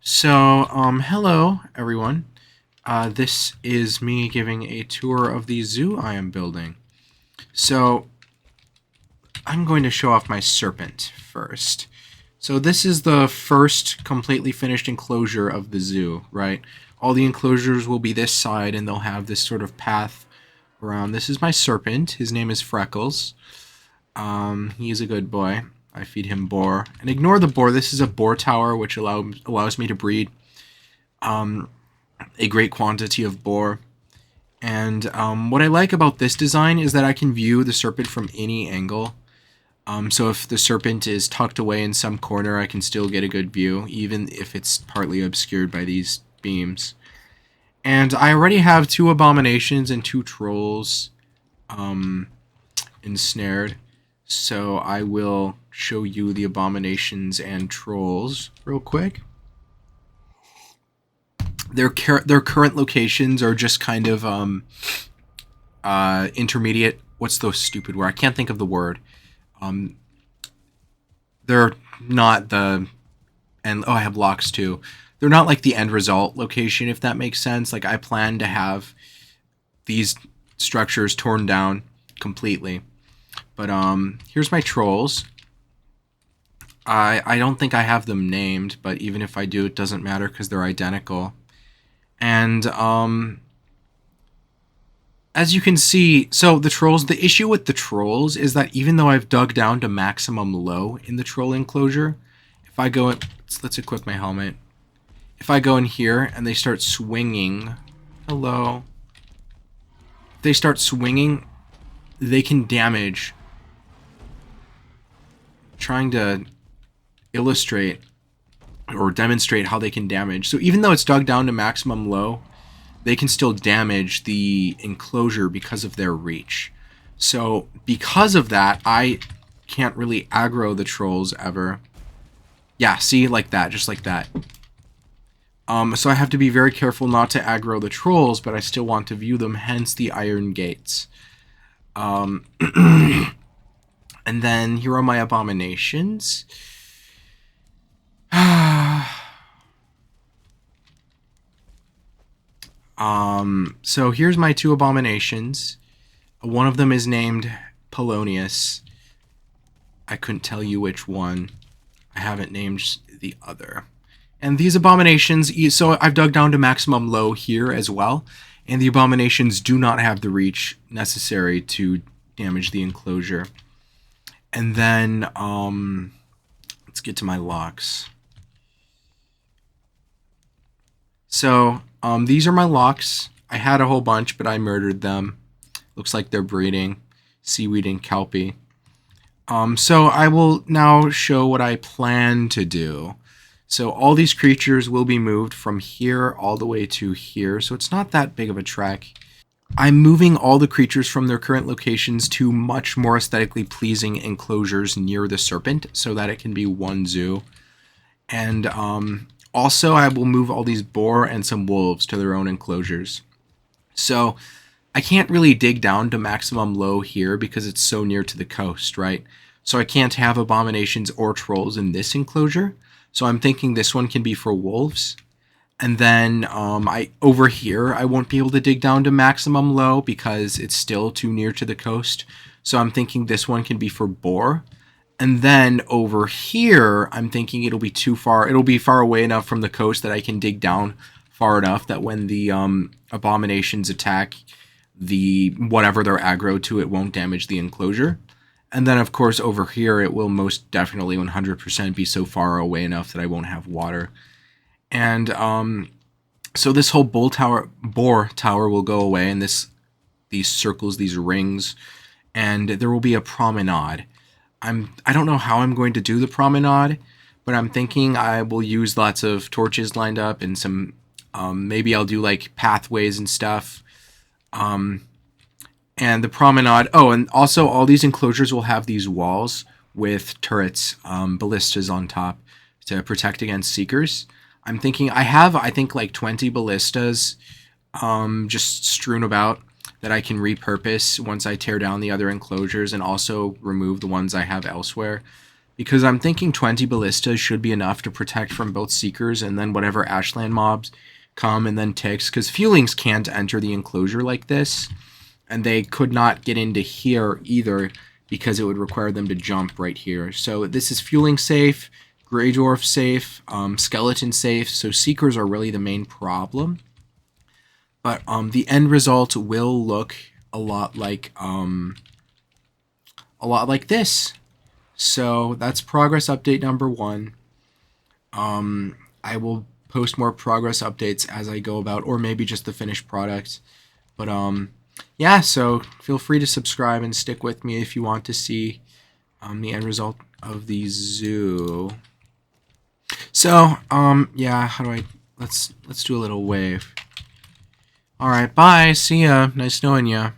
Hello everyone. This is me giving a tour of the zoo I am building. So, I'm going to show off my serpent first. So this is the first completely finished enclosure of the zoo, right? All the enclosures will be this side and they'll have this sort of path around. This is my serpent. His name is Freckles. He is a good boy. I feed him boar. And ignore the boar. This is a boar tower, which allows me to breed um, a great quantity of boar. And what I like about this design is that I can view the serpent from any angle. So if the serpent is tucked away in some corner, I can still get a good view, even if it's partly obscured by these beams. And I already have 2 abominations and 2 trolls ensnared. So I will show you the abominations and trolls real quick. Their current locations are just kind of intermediate. What's the stupid word? I can't think of the word. They're not the and oh, I have locks too. They're not like the end result location, if that makes sense. Like I plan to have these structures torn down completely. But here's my trolls. I don't think I have them named, but even if I do, it doesn't matter because they're identical. And as you can see, so the issue with the trolls is that even though I've dug down to maximum low in the troll enclosure, if I go in, let's equip my helmet. If I go in here and they start swinging, hello. If they start swinging, they can damage. Trying to illustrate or demonstrate how they can damage. So even though it's dug down to maximum low, they can still damage the enclosure because of their reach. So because of that, I can't really aggro the trolls ever. Yeah, see, like that, just like that. So I have to be very careful not to aggro the trolls, but I still want to view them, hence the iron gates. And then here are my abominations. So here's my 2 abominations. One of them is named Polonius. I couldn't tell you which one. I haven't named the other. And these abominations, so I've dug down to maximum low here as well. And the abominations do not have the reach necessary to damage the enclosure. And then, let's get to my locks. So, these are my locks. I had a whole bunch, but I murdered them. Looks like they're breeding. Seaweed and kelpie. So I will now show what I plan to do. So all these creatures will be moved from here all the way to here. So it's not that big of a trek. I'm moving all the creatures from their current locations to much more aesthetically pleasing enclosures near the serpent so that it can be one zoo. And also I will move all these boar and some wolves to their own enclosures. So I can't really dig down to maximum low here because it's so near to the coast, right? So I can't have abominations or trolls in this enclosure. So I'm thinking this one can be for wolves. And then over here, I won't be able to dig down to maximum low because it's still too near to the coast. So I'm thinking this one can be for boar. And then over here, I'm thinking it'll be too far. It'll be far away enough from the coast that I can dig down far enough that when the abominations attack the whatever they're aggro to, it won't damage the enclosure. And then, of course, over here, it will most definitely 100% be so far away enough that I won't have water. And so this whole boar tower will go away, and these circles, these rings, and there will be a promenade. I don't know how I'm going to do the promenade, but I'm thinking I will use lots of torches lined up and some maybe I'll do like pathways and stuff. And the promenade. Oh, and also all these enclosures will have these walls with turrets, ballistas on top to protect against seekers. I'm thinking I think like 20 ballistas just strewn about that I can repurpose once I tear down the other enclosures and also remove the ones I have elsewhere. because I'm thinking 20 ballistas should be enough to protect from both seekers and then whatever ashland mobs come, and then ticks, because feelings can't enter the enclosure like this, and they could not get into here either because it would require them to jump right here. So this is fueling safe, Grey Dwarf safe, skeleton safe, so seekers are really the main problem. But the end result will look a lot like this. So that's progress update number 1. I will post more progress updates as I go about, or maybe just the finished product. But yeah, so feel free to subscribe and stick with me if you want to see the end result of the zoo. So yeah, how do I let's do a little wave. All right, bye. See ya. Nice knowing ya.